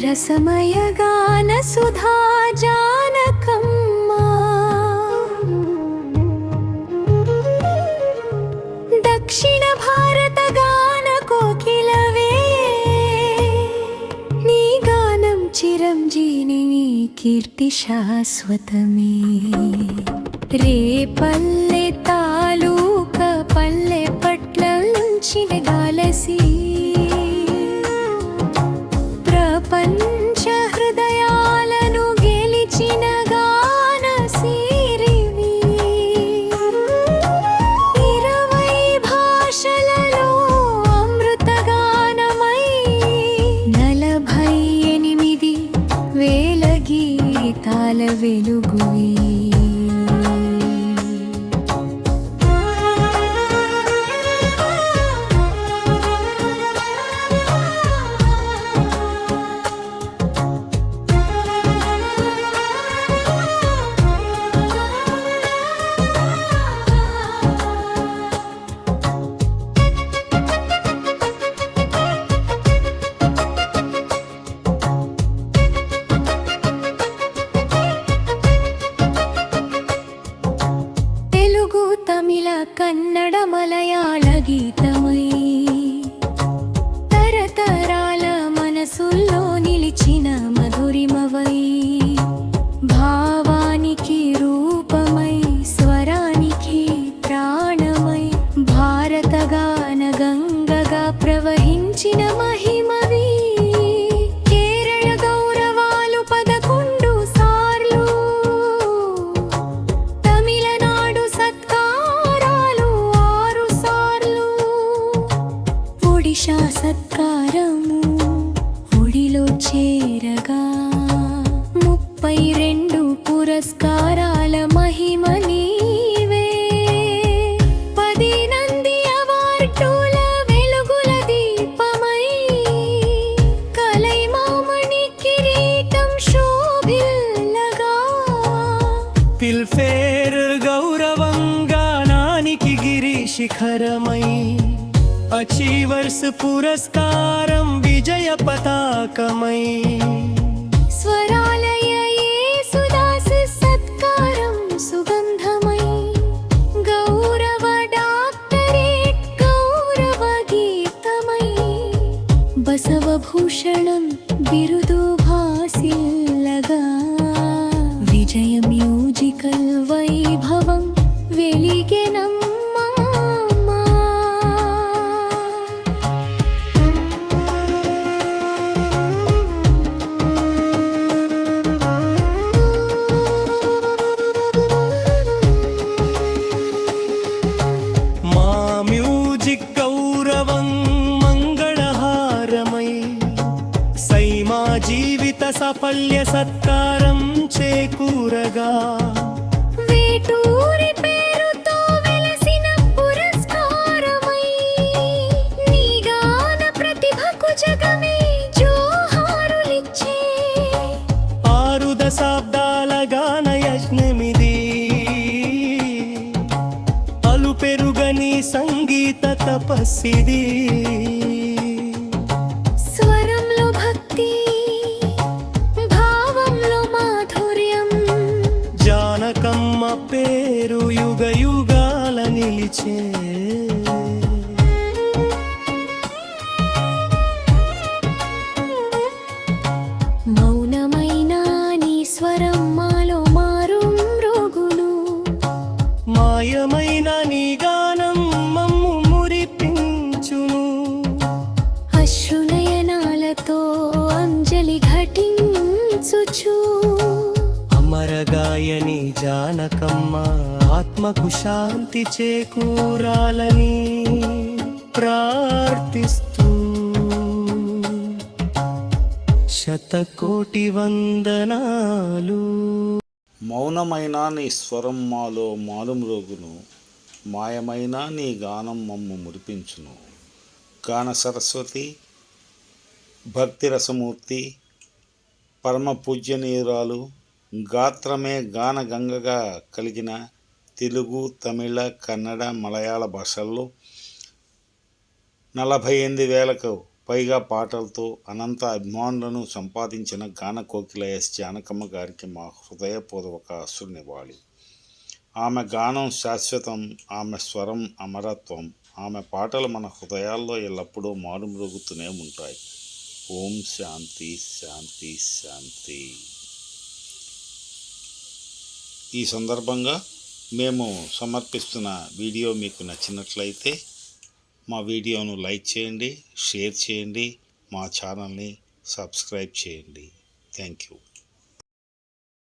రసమయ గాన సుధా జానకమ్మా దక్షిణ భారత గాన కోకిలవే నీ గానం చిరంజీని కీర్తి శాశ్వతమే రేపల్లె తాలూక పల్లె పట్ల నుంచిన గాలసి ప్రపంచ హృదయాలను గెలిచిన గాన సిరివి 20 భాషలలో అమృత గానమై 48 వేల గీతాల వెలుగువి తమిళ కన్నడ మలయాళ గీతమై తరతరాల మనసుల్లో నిలిచిన మధురిమవై భావానికి రూపమై స్వరానికి ప్రాణమై భారత గాన గంగగా ప్రవహించిన మహిమవి కేరళ గౌరవాలు 11 సార్లు తమిళనాడు సత్కారాలు 6 సార్లు ఒడిశా సత్కారము ఒడిలో చేరగా 32 పురస్కారాల మహిమ నీవే 10 నంది అవార్డుల వెలుగుల దీపమై కలైమామణి కిరీటం శోభిల్లగా ఫిల్ఫేర్ గౌరవం గానానికి గిరి శిఖరమై అచీవర్స్ పురస్కారం విజయ పతాకమై స్వరాలయ యేసుదాస్ సత్కారం సుగంధమై గౌరవ డాక్టరేట్ గౌరవ గీతమై బసవభూషణం బిరుదు భాసిల్లగా విజయ మ్యూజికల్ వైభవం వెలిగెనమ్మా మా మ్యూజిక్ గౌరవం మంగళహారమై సైమా జీవిత సాఫల్య సత్కారం చేకూరగా వేటూరి పేరుతో వెలసిన పురస్కారమై నీ గాన ప్రతిభకు జగమే జోహారులిచ్చే 6 దశాబ్దాల గాన యజ్ఞమిది అలు పెరుగని సంగీత తపస్సిది స్వరంలో భక్తి భావంలో మాధుర్యం జానకమ్మ పేరు యుగ యుగాల నిలిచే మౌనమైన నీ స్వరం మాలో మారుం రోగును మాయమైన నీ గానం మమ్ము మురిపించును అశ్రునయనాలతో అంజలి ఘటించుచు అమర గాయని జానకమ్మ ఆత్మకు శాంతి చేకూరాలని ప్రార్థిస్తూ శతకోటి వందనాలు. మౌనమైన నీ స్వరం మాలో మాలుమ్రోగును మాయమైన నీ గానం మమ్ము మురిపించును గాన సరస్వతి భక్తి రసమూర్తి పరమ పూజ్యనీయురాలు గాత్రమే గాన గంగగా కలిగిన తెలుగు తమిళ కన్నడ మలయాళ భాషల్లో 48,000కు పైగా పాటలతో అనంత అభిమానులను సంపాదించిన గాన కోకిల ఎస్ జానకమ్మ గారికి మా హృదయపూర్వక అశ్రునివ్వాలి. ఆమె గానం శాశ్వతం, ఆమె స్వరం అమరత్వం, ఆమె పాటలు మన హృదయాల్లో ఎల్లప్పుడూ మారుమ్రోగుతూనే ఉంటాయి. ఓం శాంతి శాంతి శాంతి. ఈ సందర్భంగా మేము సమర్పిస్తున్న వీడియో మీకు నచ్చినట్లయితే మా వీడియోను లైక్ చేయండి, షేర్ చేయండి, మా ఛానల్ని సబ్స్క్రైబ్ చేయండి. Thank you.